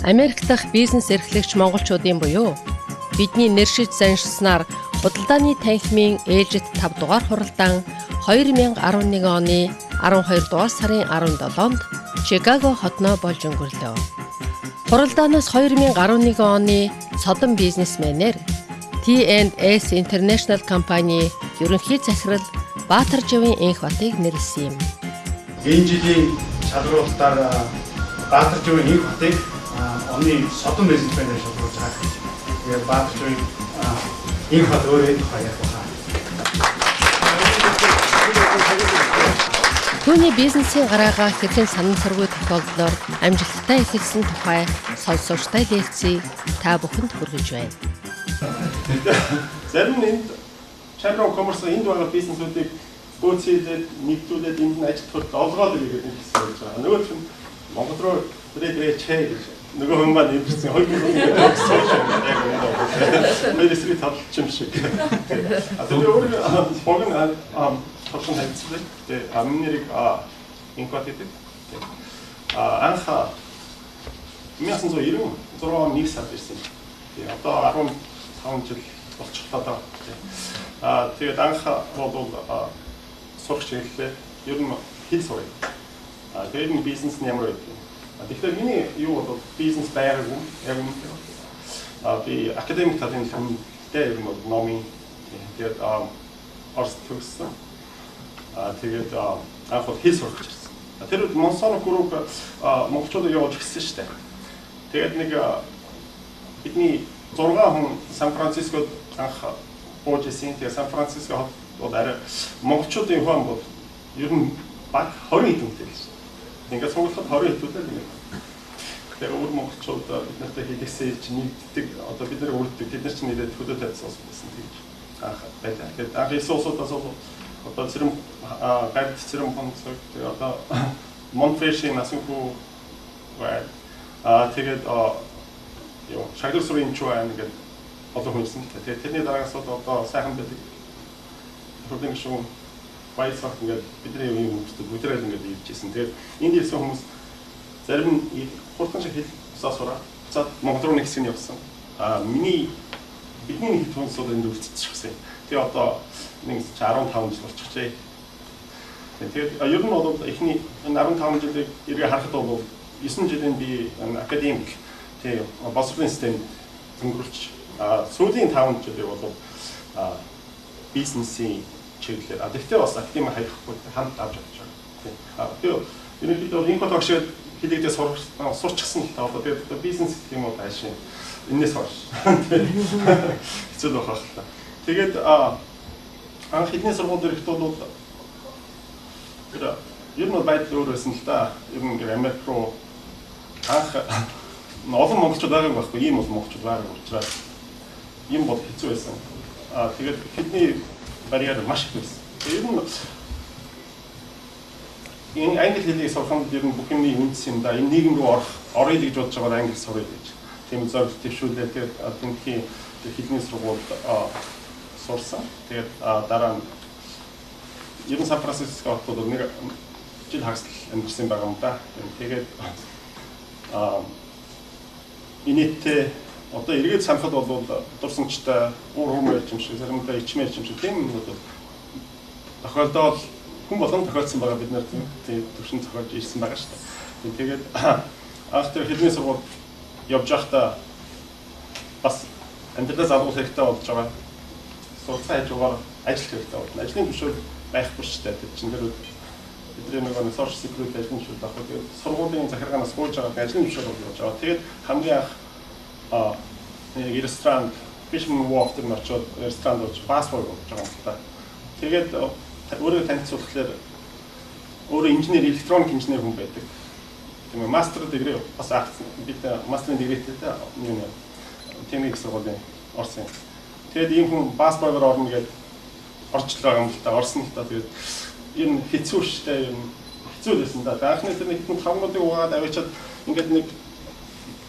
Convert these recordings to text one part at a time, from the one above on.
Америк дахь бизнес эрхлэгч монголчуудын буюу бидний нэршиж заншилснаар худалдааны танхимын ээлжит 5 дугаар хуралдаан 2011 оны 12 дугаар сарын 17-нд Чикаго хотноо болж өнгөрлөө. Хуралдаанаас 2011 оны содон бизнесмэнээр T&S International компани ерөнхий захирал Баатаржавын энх батыг нэрлсэн юм. Энэ жилийн шалгуулалтаар Баатаржавын энх батыг оны содон бизнесмэнээр шалгуулж байгаа. Тэгээд Баатаржавын энх бат өөрөө хаяах байна. Түүний бизнесийн гараагаа хэрхэн санамсаргүй тохиолдлоор амжилттай эхэлсэн тухай сонсогчтой лекцийг та бүхэнд хүргэж байна. Зарим энд Chamber of Commerce энд байгаа бизнесүүдийг бөөцөлөд нэгдүүлээд энд нь ажилтгахад олгоод ирэх гэсэн үг байна. Нөгөө чинь Монгол руу тэрээ чээ гэж нөгөө хүн маань ирсэн 2 million мэдээсээ талч юм шиг. Тэгээ өөрөө fogn тосон хайцлаа. Тэгээ амнэрийг инкватитэд анха 1996 он 1 сард ирсэн. Тэгээ одоо 15 жил болчихлоо даа. Тэгээд анха бол сурах чиглэлээ ер нь хэл сурах. Тэгээд энэ бизнес нь ямар байдаг. Тэгэхээр миний юу бол бизнес байгаагүй яг юм. Би академик талын хүнтэй ер нь номын тэгээд орс төгссөн. Тэгээд анх бол хэл сурах гэсэн. Тэр Монсоно групп монголчуудад явуулж гисэн шүү дээ. Тэгээд нэг бидний 6 хүн Сан Францискод анх бууж исэн. Тэгээд Сан Франциско хотод арай монголчуудын хүн бол ер нь баг 20 хэдэнтэй гэсэн. Ингээд сонголоход 20 хэдүүлээ нэг. Тэгээд өөр монголчууд биднэртэй хэлэхсээ чинь нэгддэг. Одоо бид нар өөртөө бид нар чинь нэрээд хөдөө тавьсан гэсэн тэгж анх байлаа. Тэгээд анх Иесусудаас одоо зэрэг гайд зэрэг концерт одоо Монфрешийн насанхүү тэгээд ёо шагнал сурын чуан гэдэг одоо хүнсэн. Тэгээд тэрний дараагаас одоо сайхан байдаг. Хөдөлгөөн шүү. Баясах ингээд бидний юм хүмүүстэй бүдэрэл ингээд ивжсэн. Тэгээд энд ирсэн хүмүүс зарим нь хурдан шиг хэл усаасураа. За Монгол руу нэг хэсэг нь явсан. Миний бидний нэг хүмүүсүүд энд үлдчихсэн. Тэгээд одоо нэг 15 жил болчихжээ. Тэгээд ер нь бол эхний 15 жилийг эргээ харахад бол 9 жилийн би академик тийм боловсролын систем өнгөрүүлж сүүлийн 5 жилийг бол бизнесийн чиглэлээр гэхдээ бас академик хаяхгүй хамт авч явж байгаа. Тийм. Тэгээд ерөнхийдөө инкот багшид хэлэгдээ сурчсан л та одоо тэгээд бизнес гэх юм уу таашаа энэс хойш. Хэцүү байх л та. Тэгээд анх хэдний сургууль ирэхэд бол ер нь байдал өөр байсан л да. Ер нь Америк руу анх олон монголчууд байгаа юм байхгүй ийм бол монголчууд байгаа учраас ийм бол хэцүү байсан. Тэгээд хэдний барьер маш их байсан. Ер нь энэ англи хэлийг сурахад ер нь бүх юмны үндэс юм да. Энэ нийгэм рүү орё гэж бодож байгаа англи сурах гэж. Тийм зөвлөлт төвшүүлээ. Тэгээд одоогийн хэдний сургуульд сурсан. Тэгээд дараа нь ер нь Сан Франциско хотод нэг жил хагас амьдсан байгаа юм да. Тэгээд инээдтэй одоо эргээд санахад бол дурсамжтай уур хүмүүрч юм шиг заримдаа ичмээрч юм шиг тийм юм бол тохиолдол хүн болгон тохиолдсон байгаа бид нар тийм төвшин зохиолж ирсэн байгаа шүү дээ. Тэгээд анх тэр хэдний сургууль явж байхдаа бас амьдралаа залгуулах хэрэгтэй болж байгаа. Сурцаа хажуугаар ажил хэрэгтэй болно. Ажлын хөшөөл байхгүй шүү дээ. Тэр чинь тэр бидний нэг social security ажлын хөшөөл авах гэдэг сургуулийн захиргаанаас гуйж байгаа ажлын хөшөөл болж байгаа. Тэгээд хамгийн анх нэг ресторан Fishman Walk гэдэг нь очоод ресторанд очиж паспорт өгч байгаа юм та. Тэгээд өөрөө танилцуулахлаар өөрөө инженер электроник инженер хүн байдаг. Тийм мастер дэгрээ бас авсан. Бид мастерын дэгрээтэй юм. Техник сургуулийн орсон. Тэгээд ийм хүн паспортоор орно гэдэг орчлоо байгаа юм л та. Орсон л та. Тэгээд ер нь хэцүү штэй юм. Хэцүү байсан да. Анхны тэр нэг хамгуудыг угаад авчиад ингээд нэг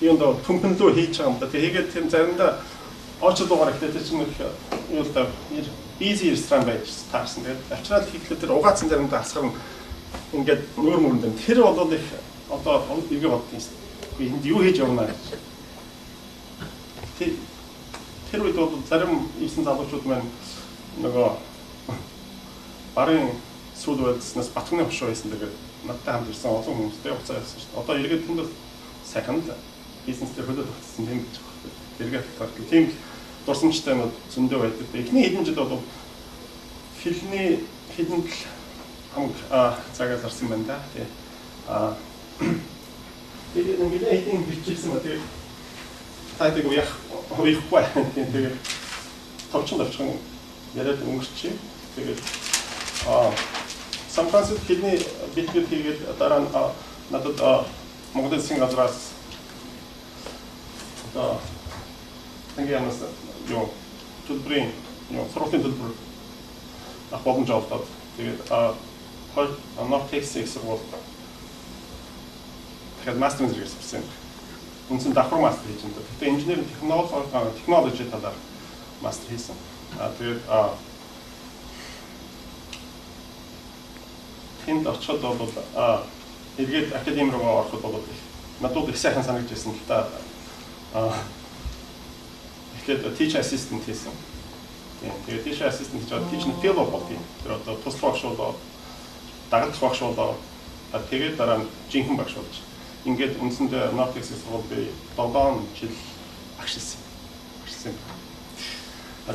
юм доо төмпөнлөө хийж байгаа юм да. Тэгээд тийм заримдаа орчлуугаар ихтэй чинь нэг юу л да. Busy ресторан байж таарсан. Тэгээд авчраад хийхлээр тэр угаацсан заримдаа асгар ингээд нүүр мөрөнд тэр бол их одоо эргээ бодсон юм. энд юу хийж явна гэж. Тэр үед бол зарим ийсэн залуучууд маань нөгөө барын сүүл байдснаас батганы хошоо байсан тэгээд надтай хамт ирсэн олон хүмүүстэй уцаа явсан шүү дээ. Одоо эргээд тэнд бол сайхан л бизнес дээр хөлөө тогтсон юм гэж байна. Эргээд тийм дурсамжтай юм зөндөө байдаг. Эхний хэдэн жил бол фильмний хэдэн хамаг цагаас гарсан байна да. Тэгээд нэг эдийн бичсэн мө тэгээд таадаг уяхгүй тэгээд товчхон яриад өнгөрчих. Тэгээд Сан Франциско хэлний бэлтгэл хийгээд дараа нь надад Монголын засгийн газраас ингээд юмс юу төлбөрийн сургуулийн төлбөр авах боломж олгоод тэгээд North-Texas сургууль тэгэхээр мастерын зэрэг сурсан. Үндсэн давхар мастер хийж байгаа. Гэхдээ инженерийн технологи талаар мастер хийсэн. Тэгээд тэнд очиод бол эргээд академи руу ороход бол надад их сайхан санагдчихсэн л та тэгэхээр teacher assistant хийсэн. Тэгээд teacher assistant гэж teaching fellow болдгийг. Тэр одоо тус багш болоо дагалдах багш болоо тэгээд дараа нь жинхэнэ багш болж. Ингээд үндсэндээ North-Texas сургууль би 7 жил агшилсан.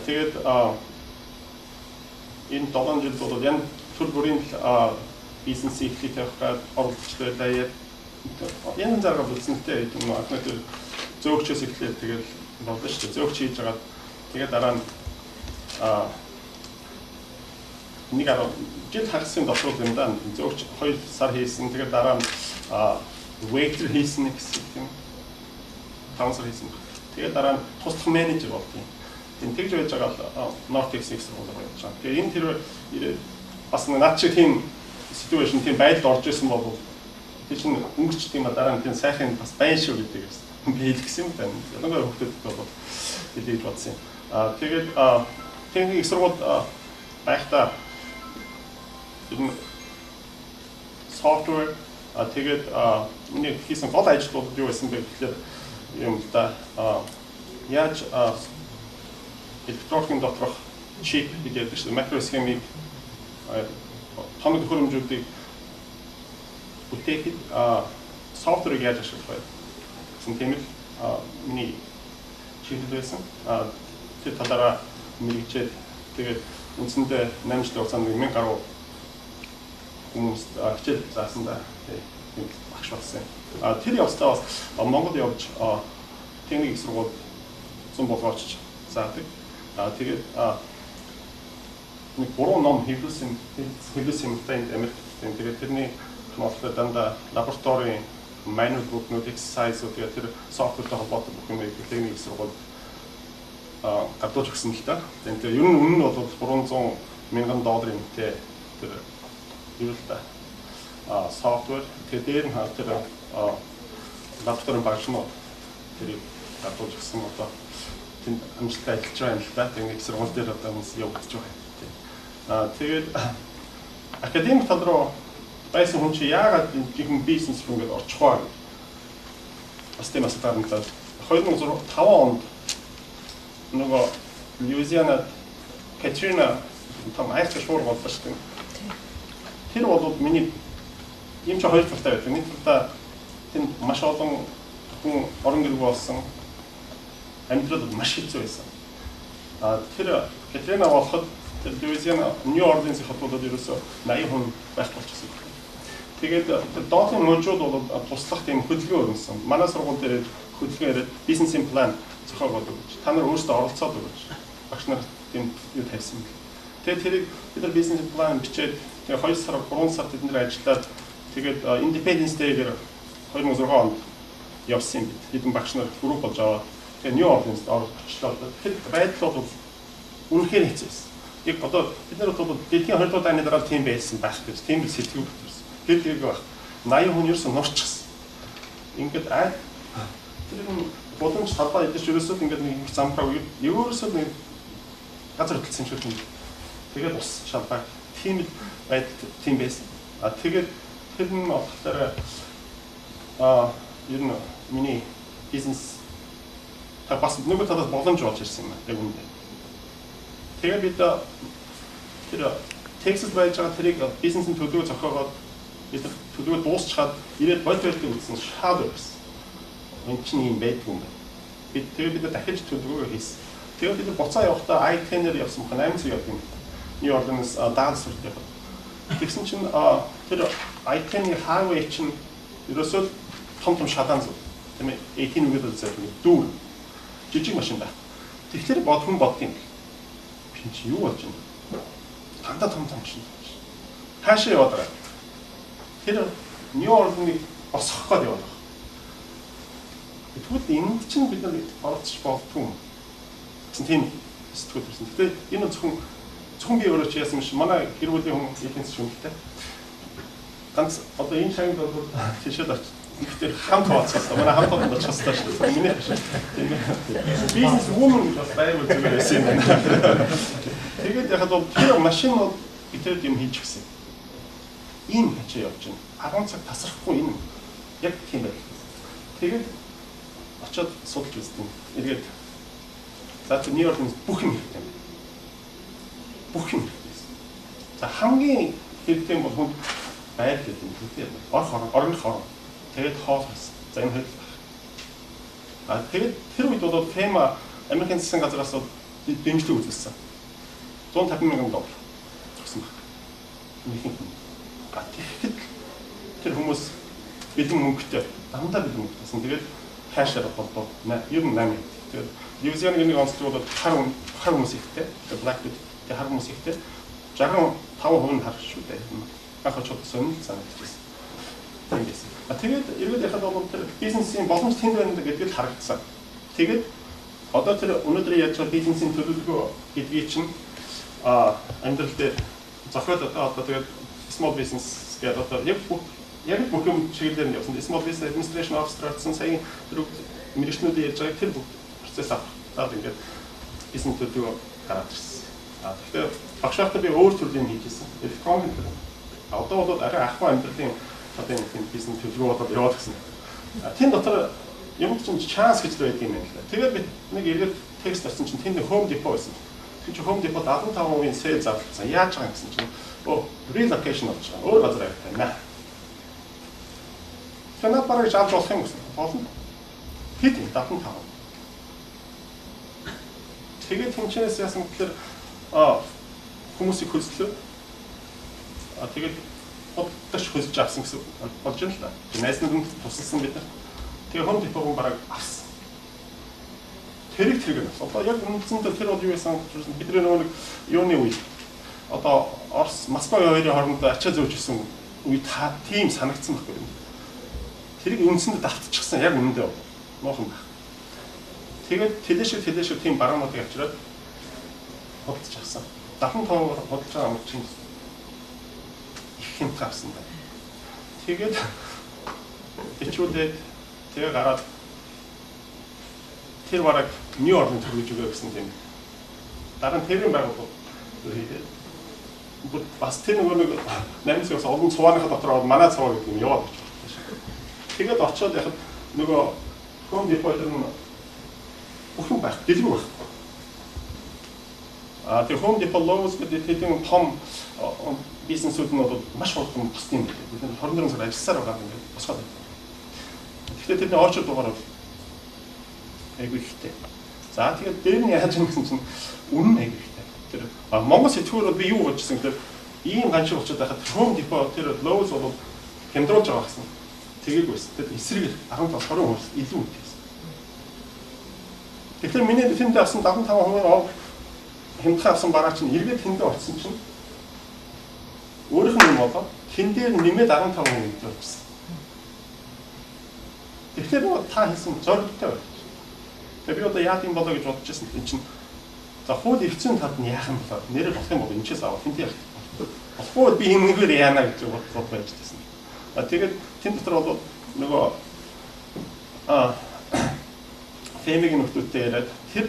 Тэгээд энэ 7 жил бол яг төр бүрийн бизнес эхлэх явахад оролцогчтой даяар энэ зэрэг үзсэнтэй юм аа тэр зөөгчөөс эхлээд тэгэл болно шүү дээ. Зөөгч хийж байгаа. Тэгээд дараа нь нэг жил хагсын дотор юм да. Зөөгч 2 сар хийсэн. Тэгээд дараа нь waiter хийсэн гэсэн юм. 5 сар хийсэн. Тэгээд дараа нь туслах менежер болдгийн. Тэгж байж байгаа North-Texas сургууль байж байгаа. Тэгээд энэ тэр бас наад шиг тийм situation тийм байдалд орж исэн бол тэр чинь өнгөрч тийм дараа нь тийм сайхан бас байна шүү гэдэг юм би хэлсэн юм байна. Нөгөө хүмүүсд бол хэлж бодсон юм. Тэгээд техник их сургууль байхдаа энэ software тэгээд миний хийсэн гол ажил бол юу байсан бэ гэхээр юм да яаж электроникийн доторх чип гэдэг чинь макросхемийг тоног хөрөмжүүдийг бүтээхэд софтверыг яаж ашиглах вэ? Тийм л миний чиглэл байсан. Тэр талаараа мэрэгчээд тэгээд үндсэндээ 8 жилийн хугацаанд 1000 гаруй хүмүүс хичээл заасан да. Тийм багш болсон. Тэр явцдаа бас Монгол явж техник сургууль зам болгооч заадаг. Тэгээд нэг буруу ном хэвлсэн юмтай Америкт. Тэгээд тэрний болохоор дандаа лабораторийн manual book-нууд exercise тэгээд тэр софтвертэй холбоотой бүх юм техник сургууль гадууж өгсөн л та. Тэгээд ер нь үнэ нь бол $300,000 үнэтэй тэр юу л та софтвер тэгээд дээр нь тэр лабораторийн багшнууд тэрийг гадууж өгсөн одоо тэнд амжилттай ажиллаж байгаа юм л та. Тэгээд сургууль дээр одоо хүмүүс явагдаж байгаа. Тэгээд академик тал руу байсан хүн чи яагаад жинхэнэ бизнес руу ингэж орчих вэ? Бас тийм асуулт гарна. 2005 онд нөгөө Луизиана Катрина том айх шуурга боллоо шүү дээ. Тэр бол миний юм чи хоёр талтай байдаг. Нэг талдаа тэнд маш олон хүн орон гэр болсон амьдрал маш хэцүү байсан. Тэр Катрина болоход тэр Луизиана Нью Орлеансын хотод ерөөсөө 80 хүн байх болчихсон. Тэгээд доотлын мужууд бол туслах тийм хөдөлгөөн өрнөсөн. Манай сургууль дээр хөдөлгөөн яриад бизнесийн план зохиогоод өгч, та нар өөрсдөө оролцоод өгч, багш нар тийм юу тавьсан юм. Тэгээд тэрийг бид нар бизнесийн план бичээд тэгээд 2 сар 3 сар тэд нэр ажиллаад тэгээд Independence Day-гээр 2006 онд явсан юм бид. Хэдэн багш нар групп болж аваад тэгээд Нью Орлеанст орчлоо. Тэгэхээр байдал бол үнэхээр хэцүү байсан. Яг одоо бид нар бол дэлхийн 20 дугаар дайны дараа тийм байсан байх гэж тийм сэтгэв бүтэрсэн. Гэдэг баг 80 хүн ерөөсөө нурчихсан. Ингээд тэр боломж талбай идэж ерөөсөө ингээд нэг зампраг ерөөсөө нэг газар хөдлсөн шүү дээ. Тэгээд бас шалбай тийм байдал тийм байсан. Тэгээд тэр нь болохоор ер нь миний бизнес та бас нөгөө талаас боломж болж ирсэн юм яг үнэ. Тэгээ бид тэр Texas байж байгаа тэрийг бизнесийн төлөвөө зохиогоод бид төлөвөө дуусчихад ирээд бодволтыг үзсэн shadow гэсэн. Энд чинь юм байдгүй юм байна. Тэгээд бид дахиж төлөвөө хийсэн. Тэгээд бид буцаа явахдаа I-10-ээр явсан бохоо 8 цаг явсан. New Orleans Dallas руу явсан. Тэгсэн чинь тэр I-10-ийн highway чинь ерөөсөө том шалаан зүг. Тийм ээ 18 үгээд үзээд дүүр жижиг машин байна. Тэгэхээр бодхон боддیں۔ Би чи юу болж байна? Тандаа том машин. Хаашаа яваад байгаа. Тэр New Orleans-ыг босгох гээд яваад байгаа. Тэгвэл энд чинь бид нар оролцож болдгүй юм. Тийм сэтгүүл төрсөн. Гэтэ энэ зөвхөн би өөрөө ч яасан биш. Манай гэр бүлийн хүн эдгэнс шүмтэй. Ганц одоо энэ шагнад бол тийшээ очив. Гэхдээ хамт хавцсан. Манай хамт очихсан шүү дээ. Миний биш. Бизнес woman гэж бас байгуул зүгээр байсан юм байна. Тэгээд яхад бол тэр машин бол битэд юм хийж гисэн. Ийм хачаа явж байна. 10 цаг тасрахгүй энэ яг тийм байл. Тэгээд очоод судалж үзтэн. Эргээд за New Orleans бүх юм хэрэгтэй. Бүх юм. За хамгийн хэрэгтэй бол хүн байр гэдэг юм хэрэгтэй. Орон хорон. Тэгээд хоолс. За энэ хэл. Тэгээд тэр үед бол FEMA Америкийн засгийн газраас дэмжлэг үзүүлсэн. $150,000 гэсэн байна. Тэгэхэд тэр хүмүүс бэлэн мөнгөтэй дандаа бэлэн мөнгөтэйсэн. Тэгээд хаашаа болдоо ер нь 8. Тэгээд Louisiana-гийн нэг онцлог бол хар хүмүүс ихтэй. Тэгээд Blackwood тэр хар хүмүүс ихтэй. 65% нь хар шүү дээ. Ахаа ч сонь санагдчихсэн. Тийм байсан. Тэгээд эргээд яхад бол тэр бизнесийн боломж тэнд байна гэдгийг харагдсан. Тэгээд одоо тэр өнөөдөр яаж байгаа бизнесийн төлөвлөгөө гэдгийг чинь амьдрал дээр зохиол одоо тэгээд small business гэдэг одоо яг бүх юм чиглэлээр нь явсан. Small business administration officer гэсэн сая тэр мэргэжнүүдийн яаж байгааг тэр бүх процесс аваад ингээд бизнес төлөвлөгөө гараад ирсэн. Тэгэхээр багшаалтаа би өөр төрлийн хийжсэн. Электрон гэдэг. Одоо бол арай ахмаа амьдралын одоо энэ бизнес төлөвлөгөө болоод яваад гисэн. Тэн дотор юм чинь chance гэж байдаг юм байна. Тэгээд бид нэг эргээд текст авсан чинь тэнд Home Depot байсан. Тэр чинь Home Depot 75% sale зарласан. Яаж байгаа юм гэсэн чинь relocation болж байгаа. Өөр газар авах байна. Танаа бараг жаал болох юм гэсэн. Болно. Хэд 75. Тэгээд тэнчнээс яасан гэхээр хүмүүсийг хөлслөө. Тэгээд боддоч хөлж авсан гэсэн болж байна л да. Найснууд нь тусалсан бид нар. Тэгээ Home Depot-г бараг авсан. Тэр одоо яг үндсэндээ тэр бол юу байсан бидний нөгөө нэг юуны үе. Одоо Орос Москва хоёрын хооронд ачаа зөөжсэн үе тийм санагдсан байхгүй юу? Тэрийг үндсэндээ давтчихсан яг үнэндээ муухан баг. Тэгээд тэлээшээ тийм баруунуудыг авчираад бодож авсан. 75 бодож байгаа юм чинь их юм тавсан байна. Тэгээд ичүүдээ тэгээ гараад тэр бараг New Orleans төрөж өгөө гэсэн тийм. Дараа нь тэрийн байгууллага хийгээд бас тэр нэг 8-аас олон цувааныхаа дотор манай цуваа гэдэг юм яваад очиж байна. Тэгээд очиод яхад нөгөө Home Depot дээр нь бүхэн байх, дэлгэр байх. Тэр Home Depot Lowe's гэдэг тийм том бизнесүүд нь бол маш хурдан босд юм байна. Бид 24 сар ажилласаар байгаа юм босгоод байна. Тэгэхээр тэрний орчууд дугаар айгүй ихтэй. За тэгээд дээр нь яаж юм гэсэн чинь үнэн айгүй ихтэй. Тэр Монгол сэтгүүрүүд би юу бодчихсон гэхээр ийм ганшиг очиод байхад Home Depot тэр Lowe's бол хямдруулж байгаа гэсэн. Тэгээгүй байсан. Тэр эсрэг 17-20% илүү үнэтэйсэн. Тэгэхээр миний тэнд авсан 75% хямдхан авсан бараа чинь эргээд тэндээ очсон чинь өөрийнх нь юм болоо хин дээр нэмээд 15% өгсөн. Тэгэхээр та хэлсэн зоригтой байна. Тэгээ би одоо яад юм болоо гэж бодож байсан. Энд чинь за хууль эрхцэн тад нь яах юм болоо нэрээ болох юм бол энэчээс авах хинт яах. Болохгүй би энэ нэгээр яана гэж бодож байж тайсан. Тэгээд тэнд дотор бол нөгөө фэмигийн нөхдүүдтэй яриад тэр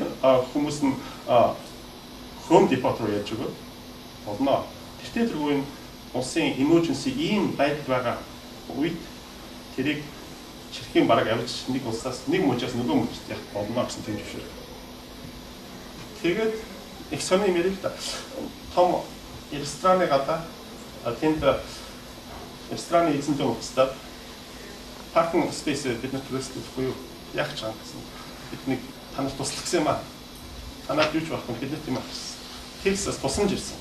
хүмүүс нь Home Depot руу яаж өгөө болно. Тэртээ тэргүй улсын emergency ийм байдал байгаа үед тэрийг чихийн бараг авч нэг улсаас нэг мужаас нөгөө мужид явах болно гэсэн тийм зөвшөөрөл. Тэгээд их сони юм ярил та. Том рестораны гадаа тэнд рестораны эзэнтэй уулзаад паркинг спейс бид нэрлэдэг буюу яг ч байгаа гэсэн. Бидний танаас туслах гэсэн юм аа. Танаад юу ч байхгүй бид нэт юм аа. Тэгсээс тусамж ирсэн.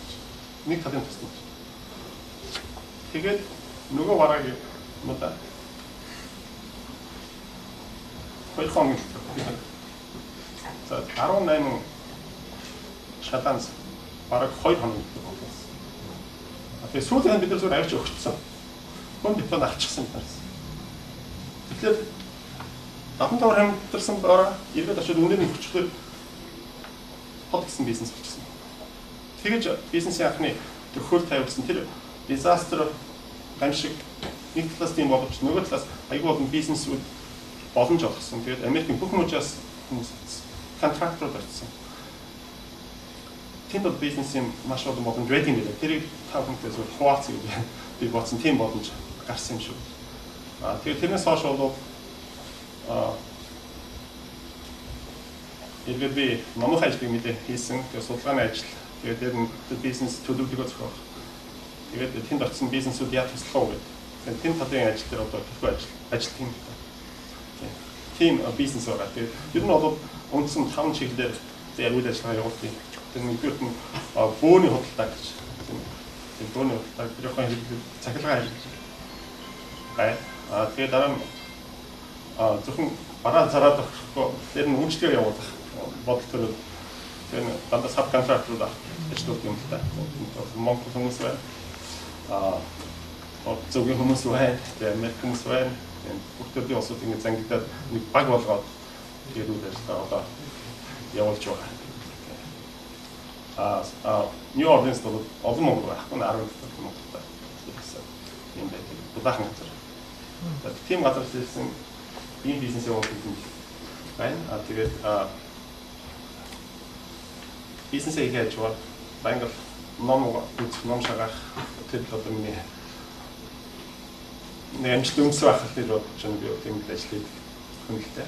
Нэг талын тусламж. Тэгээд нөгөө бараг юм да. Хоёр хон. За 18 шатанс бараг 2 хоног болсон. Тэгээд сүүлийн бид нар зөв авч өгчихсөн. Хүн бетон авчихсан юм байна. Тэгэхээр давхан тавар хамтарсан бороо иргэд очиод үнээр нь хүчлээ хот гэсэн бизнес болчихсон. Тэгэж бизнесийн анхны төхөөл тавьсан тэр дизастер гамшиг нэг талаас тийм боловч нөгөө талаас аягүй болон бизнесүүд боломж олгосон. Тэгээд Америкийн бүх мужаас хүмүүс контрактор болсон. Тэнд бол бизнесийн маш олон боломж байдаг юм. Тэрийг тав хүнтэй зөв хуваалцъя гэж би бодсон тийм боломж гарсан юм шүү. Тэгээд тэрнээс хойш бол иргэд би номын ажлыг мэдээ хийсэн. Тэгээд судалгааны ажил. Тэгээд тэр нь бизнес төлөвлөгөө зохиох. Тэгээд тэнд очсон бизнесүүд яаж туслах вэ гэдэг. Тэнд талын ажил дээр одоо төлөв ажил тийм. Тийм бизнес байгаа. Тэгээд ер нь бол үндсэн 5 чиглэлээр яг үйл ажиллагаа явуулдаг. Тэр нэгдүгээр нь бөөний худалдаа гэж. Тийм бөөний худалдаа тэрхүү цахилгаан ажил. Тэгээд дараа нь зөвхөн бараа зараад өгөхгүй тэр нь үйлчлэгээ явуулах бодол төрөл. Тэр нь дандаа саб контракторууд ажилладаг юм л та. Монгол хүмүүс байна. Зөвхөн хүмүүс байна. Тэгээд Америк хүмүүс байна. Бүгдээ улсууд ингэ зангидаад нэг баг болгоод тэгээд үйл ажиллагаа одоо явуулж байгаа. Нью Орлеанс бол олон монгол байхгүй 10 монголтой. Тийм байдаг. Дулаахан газар. Тийм газар хэлсэн ийм бизнес явуулдаг юм байна. Тэгээд бизнесээ хийж байгаа Бангал ном шагаах тэр одоо миний нэмж дүнс байх гэж бодож байна би тийм ажлыг хөндлөлтэй.